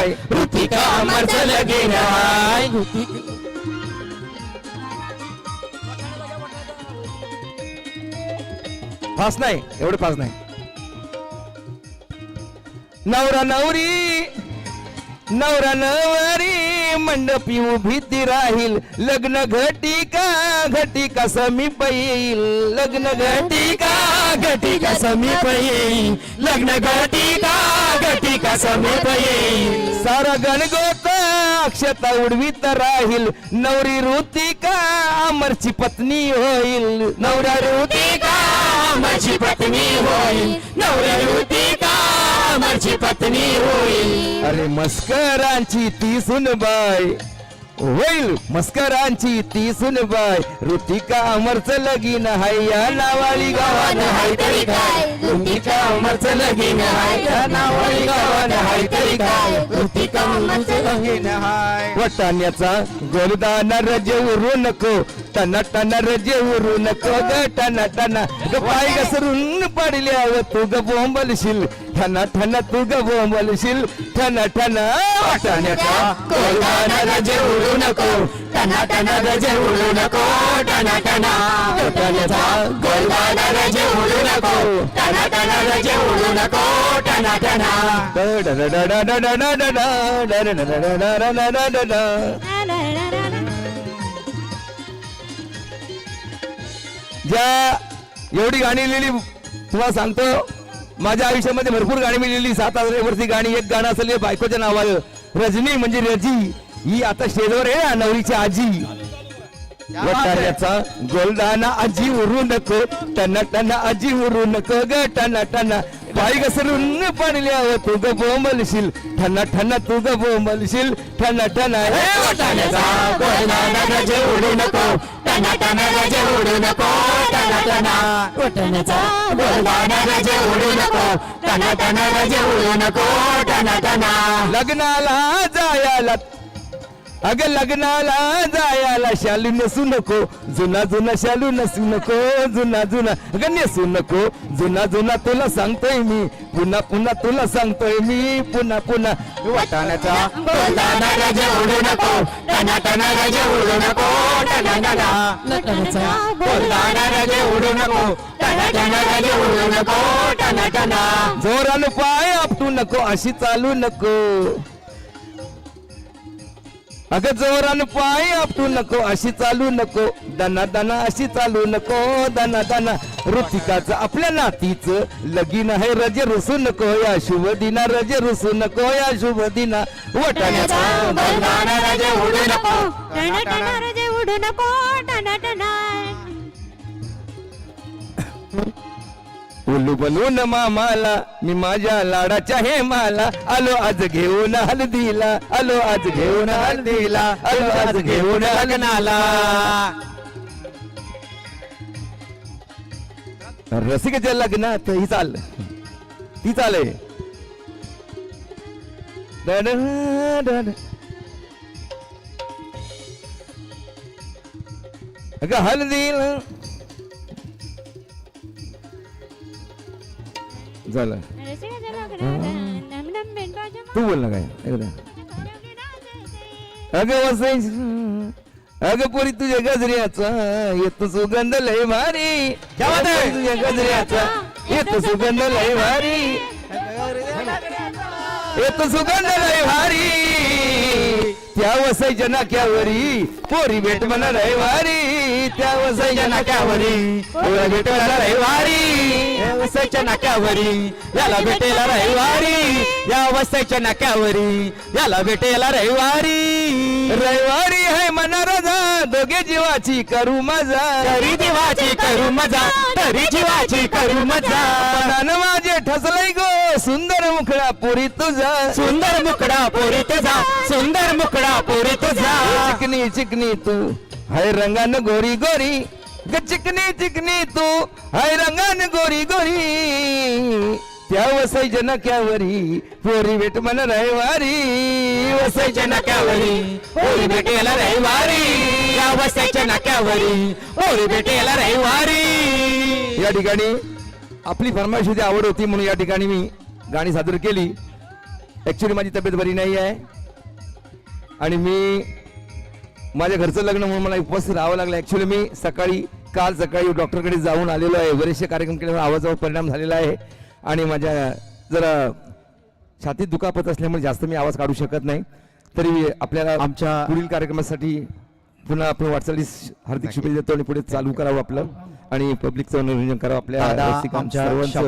हाय ऋतिका अमरचं लगीन हाय फास नाही एवढे फास नाही नवरा नवरी नवरा नवरी मंडपी उभी ती राहील लग्न घटिका समीप येईल लग्न घटिका समीप येईल लग्न घटिका समीप येईल सारा गणगोत अक्षता उडवीत राहील नवरी ऋतिका अमरची पत्नी होईल नवरा ऋतिका अमरची पत्नी होईल नवरा ऋतिका अमरची पत्नी होईल अरे मस्करांची ती सुनबाई होईल मस्करांची ती सुनबाई ऋतिका अमरचं लगीन हाय या नावाळी गावानं हाय तरी काय ऋतिका अमरचं लगीन हाय या नावाळी गावानं हाय तरी काय ऋतिका अमरचं लगीन हाय वटाण्याचा गोलदाना रजे उरू नको टना टना रजे उरू नको ग टना टना ग पाय घसरून पडल्यावर तू ग बोंबलशील ठना ठना तू ग बोंबलशील ठना ठना वटाण्याचा गोलदाना रजे उरू नको टना टना रजे उडू नको टना टना वटाण्याचा गोलदाना रजे उडू नको टना टना रजे उडू नको टना टना ज्या एवढी गाणी लिहिली तुम्हाला सांगतो माझ्या आयुष्यामध्ये भरपूर गाणी मी लिहिली 7,000 गाणी एक गाणं असेल बायकोच्या नावानं रजनी म्हणजे रजी ही आता स्टेजवर आहे नवरीची आजी वटाण्याचा गोलदाना आजी उरू नको टना टना आजी उरू नको ग टना टना पाय घसरून पडल्यावर तू ग बोंबलशील ठना ठना तू ग बोंबलशील ठना ठना वटाण्याचा गोलदाना रजे उडू नको टना टना रजे उडू नको टना टना वटाण्याचा गोलदाना रजे उडू नको टना टना रजे उडू नको टना टना लग्नाला जायला अग लग्नाला जायला शालू नसू नको जुना जुना शालू नसू नको जुना जुना अग नेसू नको जुना जुना तुला सांगतोय मी पुन्हा पुन्हा तुला सांगतोय मी पुन्हा पुन्हा वटाण्याचा गोलदाना रजे उडू नको टना टना रजे उडू नको टना टना वटाण्याचा गोलदाना रजे उडू नको टना टना रजे उडू नको टना टना जोरानं पाय आपटू नको अशी चालू नको अगं जोरानं पाय आपटू नको अशी चालू नको दना दना अशी चालू नको दना दना ऋतिकाचं आपल्या नातीचं लगीन आहे रजे रुसू नको या शुभ दिना रजे रुसू नको या शुभ दिना वटाण्याचा गोलदाना रजे उडू नको टना टना रजे उडू नको टना टना उल्लू बनवून मामाला मी माझ्या लाडाच्या हे माला आलो आज घेऊन हळदीला आलो आज घेऊन हळदीला आलो आज घेऊन लग्नाला रसिकेच्या लग्नात ही चाल ती चाले अगं हळदीला झालं तू बोल ना काय अगं वसायचं अगं पोरी तुझ्या गजऱ्याचा येतो सुगंध लय भारी तुझ्या गजऱ्याचा येतो सुगंध लय भारी येतो सुगंध लय भारी त्या वसायच्या नाक्यावरी पोरी भेट मला रविवारी त्या वसायच्या नाक्यावरी पोरी भेट मला रविवारी वसायच्या नाक्यावरी याला भेटेला रविवारी या वसायच्या नाक्यावरी याला भेटेला रविवारी रविवारी है मना रजा दोघे जीवाची करू मजा तरी जीवाची करू मजा तरी जीवाची करू मजा मनानं माझे ठसलंय गो सुंदर मुखडा पोरी तुझा सुंदर मुखडा पोरी तुझा सुंदर मुखडा पोरी तुझा चिकनी चिकनी तू हाय रंगान गोरी गोरी ग चिकनी चिकनी तू हाय रंगान गोरी गोरी त्या वसायच्या नाक्यावरी पोरी भेट मला रविवारी वसायच्या नाक्यावरी पोरी भेटेला रविवारी या वसायच्या नाक्यावरी पोरी भेटेला रविवारी या ठिकाणी आपली फरमाईश होती आवड होती म्हणून या ठिकाणी मी गाणी सादर केली ऍक्च्युली माझी तब्येत बरी नाही आहे आणि मी माझ्या घरचं लग्न म्हणून मला उपस्थित राहावं लागलं. ऍक्च्युली मी काल सकाळी डॉक्टरकडे जाऊन आलेलो आहे. बरेचसे कार्यक्रम केल्यामुळे आवाजावर परिणाम झालेला आहे आणि माझ्या जरा छातीत दुखापत असल्यामुळे जास्त मी आवाज काढू शकत नाही. तरी आपल्याला आमच्या पुढील कार्यक्रमासाठी पुन्हा आपण वाटचालीस हार्दिक शुभेच्छा देतो आणि पुढे चालू करावं आपलं आणि पब्लिकचं मनोरंजन करावं आपल्या दादा, रसिकांचं, आमच्या सर्वांचं.